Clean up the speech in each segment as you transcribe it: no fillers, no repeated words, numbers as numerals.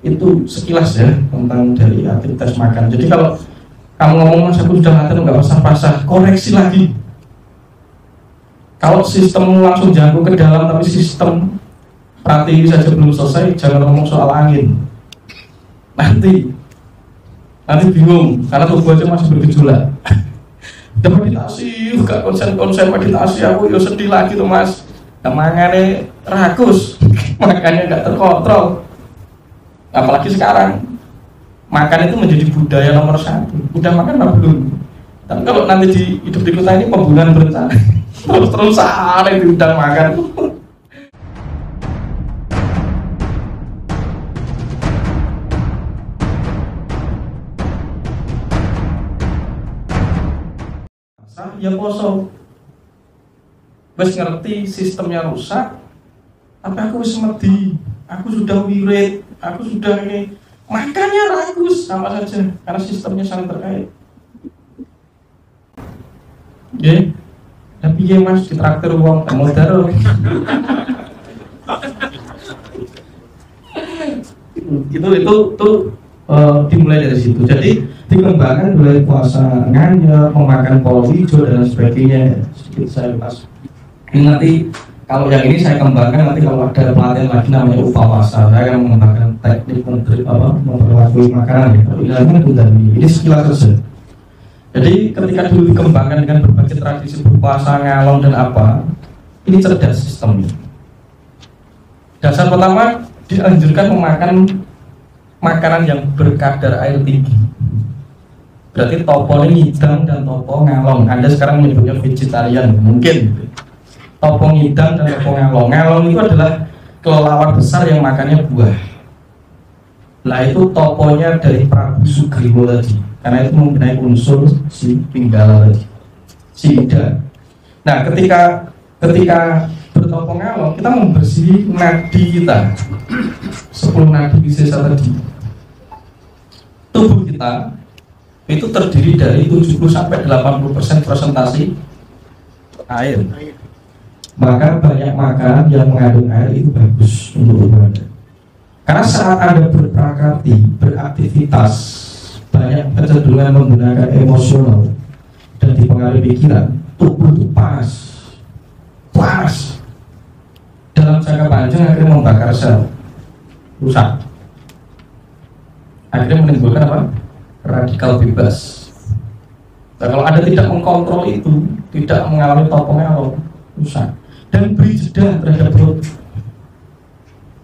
Itu sekilas ya tentang dari aktivitas makan. Jadi kalau kamu ngomong mas aku sudah makan nggak usah pasah, koreksi lagi. Kalau sistem langsung jangkau ke dalam tapi sistem praktis saja belum selesai, jangan ngomong soal angin. Nanti bingung karena tubuh aja masih bergejolak. Udah meditasi, gak konsen meditasi, aku ya sedih lagi tuh mas. Nah, makannya rakus, makannya gak terkontrol. Apalagi sekarang makan itu menjadi budaya nomor 1. Udah makan apa belum? Tapi kalau nanti di hidup di kota ini pembunuhan berencana, terus-terusan itu udah makan. Ya kosong. Wes ngerti sistemnya rusak, tapi aku wis medi, aku sudah wirid, aku sudah ini makannya ragus sama saja karena sistemnya saling terkait. Oke, tapi ya mas ditraktir uang modal. itu dimulai dari situ. Jadi dikembangkan mulai puasa nganjak, memakan kolor hijau dan sebagainya. Sedikit saya lepas. Ini nanti kalau yang ini saya kembangkan, nanti kalau ada pelatihan lagi namanya upawasa, saya akan mengembangkan teknik memperlakukan makanan ya. Ini sekilas saja. Jadi ketika dulu dikembangkan dengan berbagai tradisi berpuasa, ngalong dan apa, ini cerdas sistemnya. Dasar pertama dianjurkan memakan makanan yang berkadar air tinggi. Berarti topo ini ngidam dan topo ngalong. Anda sekarang menyebutnya vegetarian, mungkin. Topo ngidam dan topo ngalong. Ngalong itu adalah kelelawar besar yang makannya buah. Nah itu toponya dari Prabu Sugriwo tadi, karena itu mempunyai unsur si Pinggala tadi, si Ida. Nah ketika bertopo ngalong, kita membersih nadi kita, 10 nadi visesa tadi. Tubuh kita itu terdiri dari 70-80% presentasi air. Maka banyak makan yang mengandung air itu bagus untuk tubuh Anda. Karena saat Anda berprakati, beraktivitas, banyak kecenderungan menggunakan emosional dan dipengaruhi pikiran, tubuh itu panas. Dalam jangka panjang akhirnya membakar sel, rusak. Akhirnya menimbulkan apa? Radikal bebas. Nah, kalau Anda tidak mengkontrol itu, tidak mengalami topo ngalong, rusak. Dan beri jeda terhadap perut.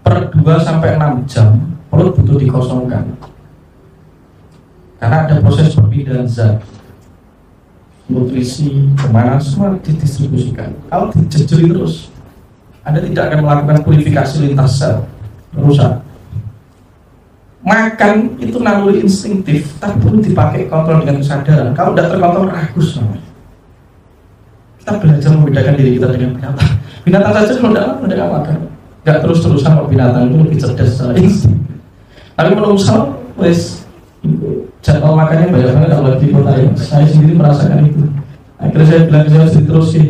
Per 2-6 jam perut butuh dikosongkan. Karena ada proses perpindahan zat, nutrisi, kemana semua didistribusikan. Kalau dijejeli terus, Anda tidak akan melakukan purifikasi lintas sel, rusak. Makan itu naluri instinktif, tapi perlu dipakai kontrol dengan kesadaran. Kalau tidak terkontrol, ragus namanya. Kita belajar membedakan diri kita dengan binatang. Binatang saja kalau tidak makan, nggak terus-terusan. Kalau binatang itu lebih cerdas secara insting. Tapi menurut wes jadwal makannya banyak banget kalau di kota ya. Saya sendiri merasakan itu. Akhirnya saya bilang saya harus diterusin,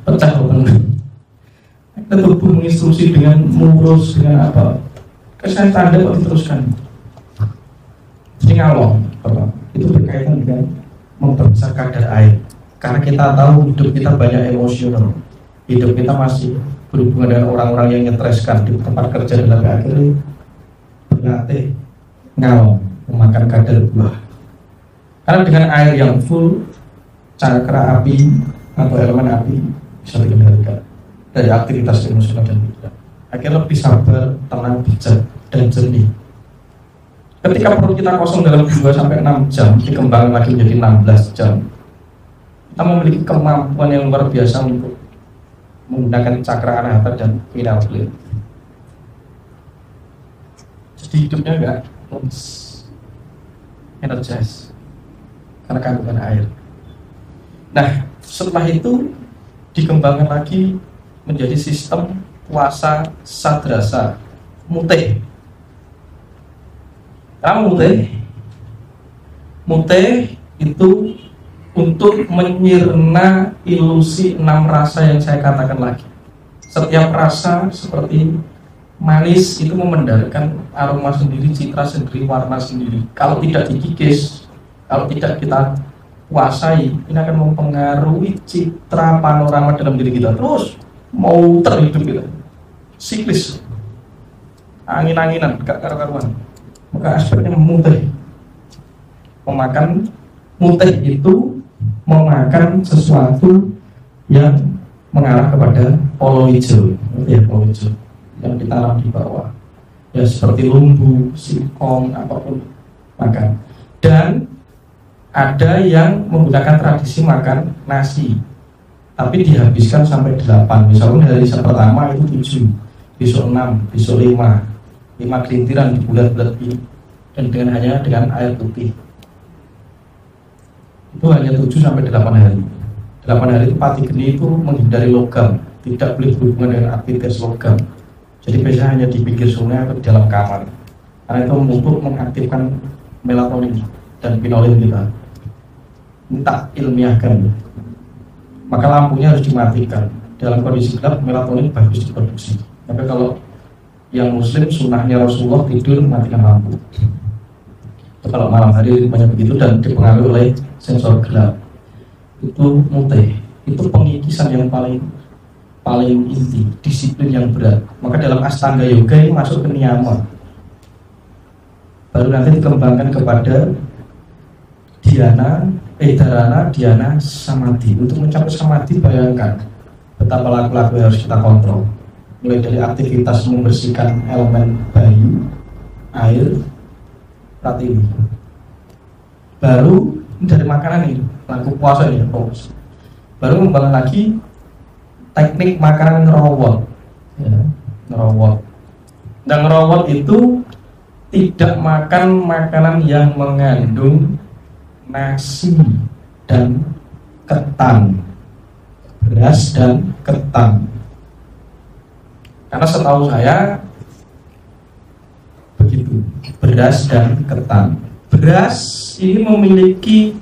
pecah open. Kita tubuh menginstruksi dengan murus dengan apa? Kesan tanda kok diteruskan. Jadi ngalong, itu berkaitan dengan memperbesar kadar air. Karena kita tahu hidup kita banyak emosional, hidup kita masih berhubungan dengan orang-orang yang nyetreskan di tempat kerja dan akhirnya berlatih ngalong, memakan kadar buah. Karena dengan air yang full, cakra api atau elemen api bisa dikendalikan dari aktivitas emosional dan pikiran. Akhirnya lebih sabar, tenang, bijak, dan jernih. Ketika perut kita kosong dalam 2-6 jam, dikembangkan lagi menjadi 16 jam. Kita memiliki kemampuan yang luar biasa untuk menggunakan cakra anahata dan pineal gland. Jadi hidupnya enggak energize karena kandungan air. Nah, setelah itu dikembangkan lagi menjadi sistem puasa sadrasa, muteh. Muteh itu untuk menyirna ilusi 6 rasa yang saya katakan lagi. Setiap rasa seperti Manis itu memendarkan aroma sendiri, citra sendiri, warna sendiri. Kalau tidak dikikis, kalau tidak kita kuasai, ini akan mempengaruhi citra panorama dalam diri kita. Terus mau terhidup kita, siklis, angin-anginan, gak karu-karuan. Maka aspeknya memutih. Memakan mutih itu memakan sesuatu yang mengarah kepada polo hijau, ya polo hijau yang ditanam di bawah, ya seperti lumbu, singkong, apapun makan. Dan ada yang menggunakan tradisi makan nasi, tapi dihabiskan sampai 8. Misalnya hari pertama itu 7, besok 6, besok 5 gelintiran dibulat-bulat dan hanya dengan air putih. Itu hanya 7 sampai 8 hari. 8 hari itu pati geni itu menghindari logam, tidak boleh berhubungan dengan aktivitas logam. Jadi biasanya hanya di pinggir sungai atau di dalam kamar, karena itu untuk mengaktifkan melatonin dan pinolin kita. Ini tak ilmiahkan. Maka lampunya harus dimatikan. Dalam kondisi gelap melatonin bagus diproduksi. Tapi kalau yang muslim sunnahnya Rasulullah tidur matikan lampu. Kalau malam hari banyak begitu dan dipengaruhi oleh sensor gelap. Itu mutih, itu pengikisan yang paling inti, disiplin yang berat. Maka dalam Astanga Yoga ini masuk ke niyama, baru nanti dikembangkan kepada dharana, dhyana, samadhi. Untuk mencapai samadhi, bayangkan betapa laku-laku yang harus kita kontrol, mulai dari aktivitas membersihkan elemen bayu, air, pratini. Baru dari makanan ini, laku puasa ini, baru kembali lagi teknik makanan ngerowot, ya, ngerowot. Dan ngerowot itu tidak makan makanan yang mengandung nasi dan ketan, beras dan ketan. Karena setahu saya begitu, beras dan ketan. Beras ini memiliki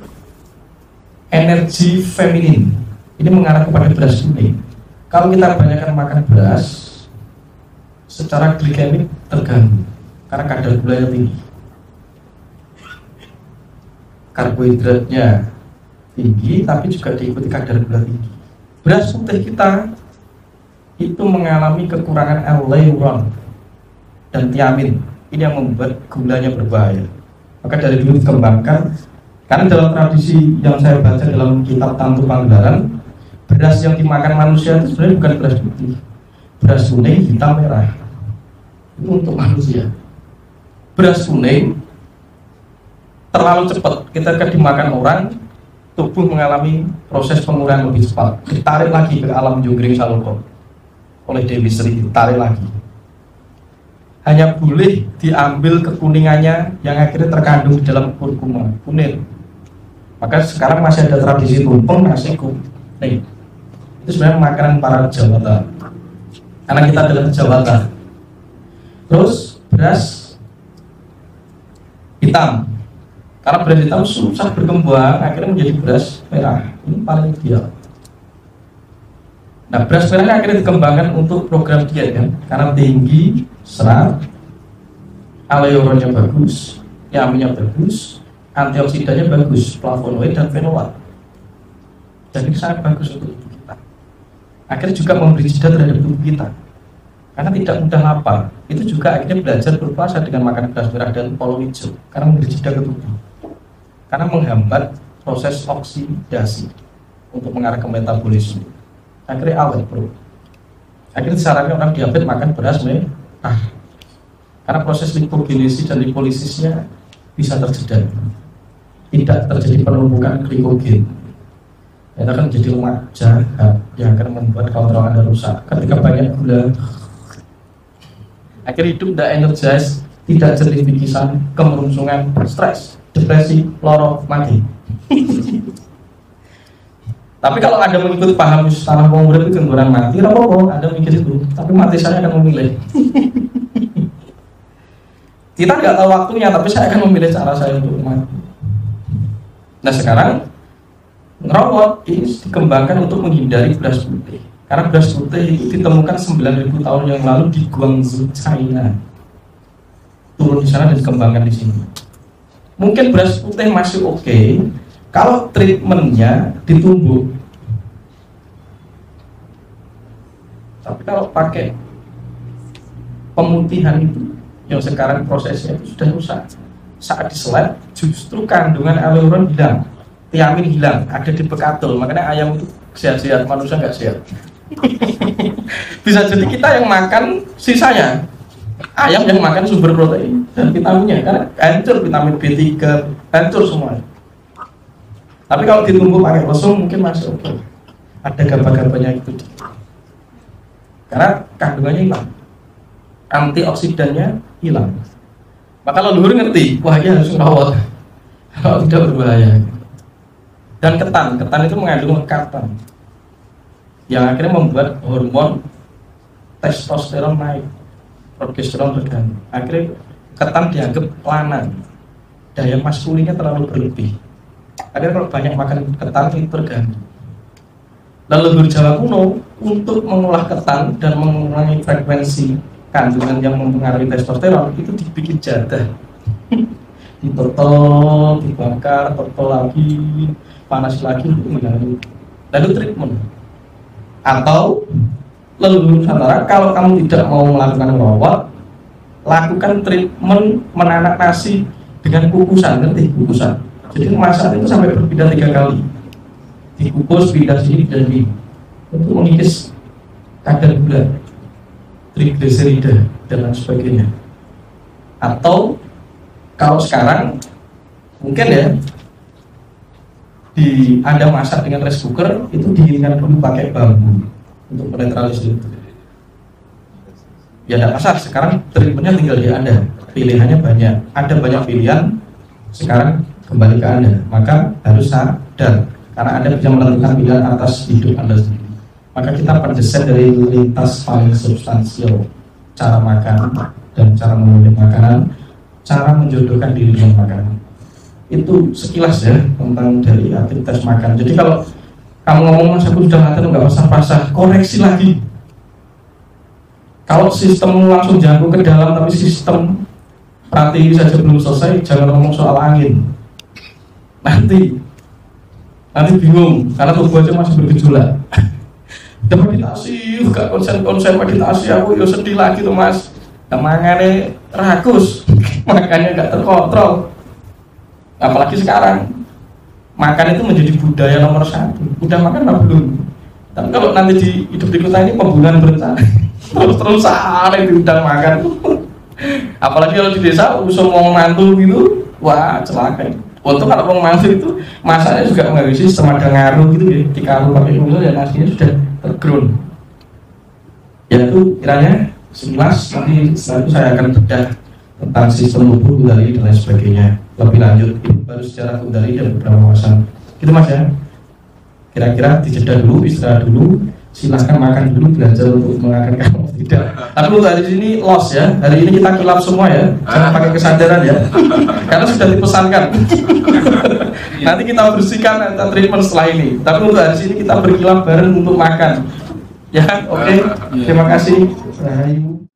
energi feminin, ini mengarah kepada beras kuning. Kalau kita banyakkan makan beras, secara glikemik terganggu karena kadar gulanya tinggi, karbohidratnya tinggi, tapi juga diikuti kadar gula tinggi. Beras putih kita itu mengalami kekurangan L-leuron dan tiamin. Ini yang membuat gulanya berbahaya. Maka dari dulu dikembangkan, karena dalam tradisi yang saya baca dalam kitab Tantu Pangandaran, beras yang dimakan manusia itu sebenarnya bukan beras putih, beras kuning, hitam, merah. Itu untuk manusia. Beras kuning terlalu cepat, ketika dimakan orang, tubuh mengalami proses pengurangan lebih cepat, ditarik lagi ke alam Jungkring Saloko oleh Dewi Sri, ditarik lagi. Hanya boleh diambil kekuningannya yang akhirnya terkandung di dalam kurkuma, kunir. Maka sekarang masih ada tradisi tumpeng nasi kuning. Itu sebenarnya makanan para Jawata, karena kita adalah Jawata. Terus beras hitam, karena beras hitam susah berkembang, akhirnya menjadi beras merah. Ini paling ideal. Nah, beras merah akhirnya dikembangkan untuk program diet kan, karena tinggi serat, aleuronnya bagus, yaminnya bagus, antioksidannya bagus, flavonoid dan fenolat. Jadi sangat bagus untuk tubuh kita. Akhirnya juga memberi jeda terhadap tubuh kita, karena tidak mudah lapar. Itu juga akhirnya belajar berpuasa dengan makan beras merah dan polo hijau, karena memberi jeda ke tubuh, karena menghambat proses oksidasi untuk mengarah ke metabolisme. Akhirnya awet bro. Akhirnya disarankan orang diabetes makan beras merah, karena proses lipogenesis dan lipolisisnya bisa terjadi, tidak terjadi penumpukan glikogen. Itu akan menjadi lemak jahat yang akan membuat kontrol Anda rusak. Ketika banyak gula, akhirnya hidup tidak energis, tidak jernih pikiran, kemerungsungan, stres, depresi, loro, mati. Tapi kalau Anda mengikuti paham tanah murid itu gemburan mati, apa-apa, Anda mikir itu, tapi mati saya akan memilih. Kita nggak tahu waktunya, tapi saya akan memilih cara saya untuk mati. Nah sekarang ngerawat ini dikembangkan untuk menghindari beras putih. Karena beras putih itu ditemukan 9.000 tahun yang lalu di Guangzhou, China. Turun di sana dan dikembangkan di sini. Mungkin beras putih masih oke kalau treatmentnya ditumbuk. Tapi kalau pakai pemutihan itu yang sekarang prosesnya itu sudah rusak. Saat diseleb justru kandungan aleuron hilang, tiamin hilang, ada di bekatul. Makanya ayam itu sehat-sehat, manusia nggak sehat. Bisa jadi kita yang makan sisanya, ayam yang makan sumber protein dan vitaminnya, karena hancur vitamin B3, hancur semua. Tapi kalau ditumbuk pakai lesung mungkin masih oke. Ada gabah-gabahnya itu. Karena kandungannya hilang, antioksidannya hilang. Maka leluhur ngerti, wah ini harus ngerawat kalau tidak berbahaya. Dan ketan itu mengandung lekatan yang akhirnya membuat hormon testosteron naik, progesteron terganggu. Akhirnya ketan dianggap lanang, daya maskulinnya terlalu berlebih. Akhirnya kalau banyak makan ketan itu terganggu. Leluhur Jawa kuno untuk mengolah ketan dan mengurangi frekuensi kandungan yang mempengaruhi testosteron itu dibikin jadah, ditotol, dibakar, totol lagi, panas lagi, lalu treatment. Atau leluhur Nusantara, kalau kamu tidak mau melakukan rawat, lakukan treatment menanak nasi dengan kukusan, ngerti kukusan. Jadi masak itu sampai berpindah 3 kali, dikukus, pindah sini, pindah sini, untuk mengikis kadar gula, trigliserida dan lain sebagainya. Atau kalau sekarang mungkin ya Anda masak dengan rice cooker itu dinginkan dulu pakai bambu untuk menetralisir itu. Ya tidak masalah, sekarang treatmentnya tinggal di Anda, pilihannya banyak, ada banyak pilihan. Sekarang kembali ke Anda, maka harus sadar karena Anda bisa menentukan pilihan atas hidup Anda sendiri. Maka kita pendesain dari lintas paling substansial, cara makan dan cara memilih makanan, cara menjodohkan diri dengan makanan. Itu sekilas ya tentang dari aktivitas makan. Jadi kalau kamu ngomong mas aku sudah makan nggak pasah-pasah, koreksi lagi. Kalau sistem langsung jangkau ke dalam tapi sistem prati saja belum selesai, jangan ngomong soal angin. Nanti bingung karena tubuh aja masih bergejolak. Udah meditasi, gak konsen meditasi, aku ya sedih lagi tuh mas. Makanya rakus, makanya gak terkontrol. Apalagi sekarang makan itu menjadi budaya nomor 1. Udah makan apa belum? Tapi kalau nanti di hidup di kota ini pembunuhan berencana, terus-terusan itu udah makan. Apalagi kalau di desa usul mau mantu gitu, wah celaka. Untuk kalau mau mantu itu masaknya juga menghabisi semada ngaruh gitu ya, dikaruh pakai usul dan nasinya sudah terground. Ya itu kiranya sekilas, nanti setelah itu saya akan bedah tentang sistem tubuh kundalini dan lain sebagainya lebih lanjut. Ini baru secara kundalini dan beberapa wawasan gitu mas ya. Kira-kira dijeda dulu, istirahat dulu, silahkan makan dulu, belajar untuk mengangkat kamu tidak. Tapi untuk hari ini loss ya, hari ini kita kilap semua ya, jangan pakai kesadaran ya, karena sudah dipesankan. Nanti kita bersihkan treatment setelah ini. Tapi untuk hari ini kita berkilap bareng untuk makan. Ya, oke. Terima kasih. Rahayu.